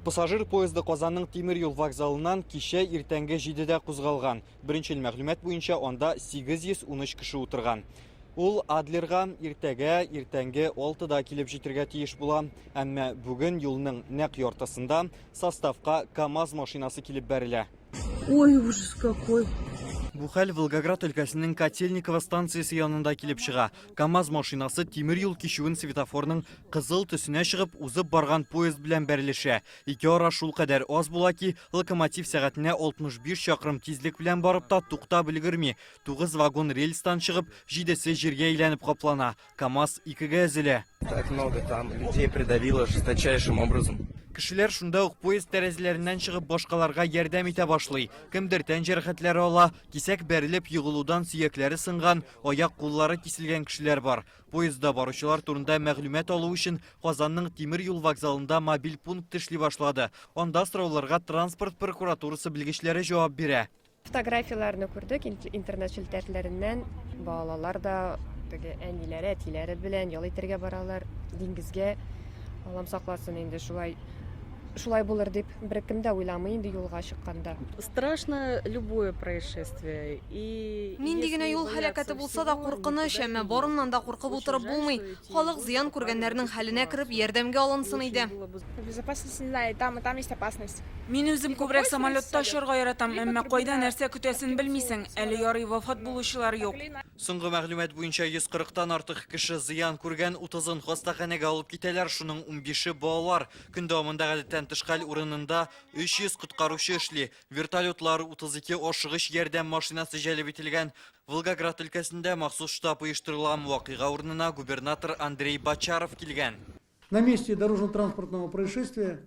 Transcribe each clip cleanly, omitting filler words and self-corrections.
Пассажир поезды Казанның тимир юл вокзалынан кичә иртәнге 7-дә кузгалган. Беренчел мәгълүмат буенча анда 813 кеше утырган. Ул Адлерга иртәнге 6-да килеп җитәргә тиеш була. Әмма бүген юлның нәкъ ортасында составка КАМАЗ машинасы килеп бәрелә. Ой, ужас какой! Бу хәл Волгоград өлкәсенең Котельниково станциясе янында килеп чыга. КАМАЗ машинасы тимир юл кичүен светофорның кызыл төсенә чыгып, узып барган поезд белән бәрелешә. Ике ара шул кадәр аз була ки, локомотив сәгатенә 65 чакрым тизлек белән барып та туктап өлгерми. 9 вагон рельстан чыгып, 7-се җиргә әйләнеп каплана. КАМАЗ 2-гә өзелә. Так много там людей придавило жесточайшим образом. Кешеләр шунда ук поезд тәрәзәләреннән чыгып башкаларга ярдәм итә башлый. Кемдер тән җәрәхәтләре ала, кисәк бәрелеп егылудан сөякләре сынган, аяк-куллары киселгән кешеләр бар. Поездда баручылар турында мәгълүмат алу өчен Казанның тимир юл вокзалында мобиль пункт эшли башлады. Анда сорауларга транспорт прокуратурасы белгечләре җавап бирә. Фотографияларны күрдек интернет челтәрләреннән. Балалар да әниләре, әтиләре белән ял итәргә баралар диңгезгә. Алам сакласын инде шулай булыр дип беркем дә уйламый инде юлга чыкканда. Страшно любое происшествие. Нинди генә юл һәлакәте булса да куркыныч, әмма барыннан да куркып утырып булмый. Халык зыян күргәннәрнең хәленә кереп ярдәмгә алынсын иде. Безопасность, не знаю, там есть опасность. Мин үзем күбрәк самолетта очарга яратам, әмма кайда нәрсә көтәсен белмисең, әле ярый вафат булучылар юк. Соңгы мәгълүмат буенча 140-тан артык кеше зыян күргән, 30-ын хастаханәгә алып китәләр, шуның 15-е балалар. Көн дәвамында гадәттән тыш хәл урынында 300 коткаручы эшли. Вертолетлар, 32 ашыгыч ярдәм машинасы җәлеп ителгән. Волгоград өлкәсендә махсус штаб оештырылган вакыйга урынына губернатор Андрей Бочаров килгән. На месте дорожно-транспортного происшествия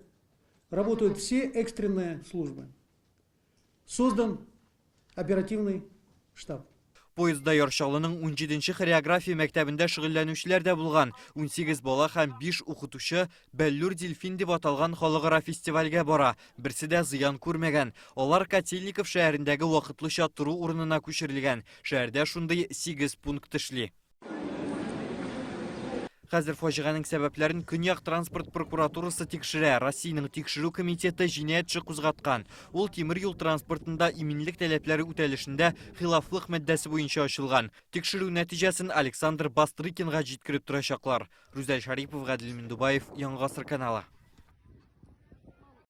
работают все экстренные службы. Создан оперативный штаб. Поездда Яршалының 17-нче хореография мәктәбендә шөгыльләнүчеләр дә булган. 18 бала һәм 5 укытучы Бәллүр Дельфин дип аталган халыкара фестивальгә бара. Берсе дә зыян күрмәгән. Алар Котельников шәһәрендәге вакытлыча туру урынына күчерелгән. Шәһәрдә шундый 8 пункт эшли. Хәзер фаҗиганың сәбәпләрен Көньяк транспорт прокуратурасы тикшерә. Россиянең тикшерү комитеты җинаять эше кузгаткан. Ул тимир юл транспортында иминлек таләпләре үтәлешендә хилафлык маддәсе буенча ачылган. Тикшерү нәтиҗәсен Александр Бастрыкинга җиткереп торачаклар. Рүзәл Шарипов, Гадел Миндубаев, Яңа Гасыр каналы.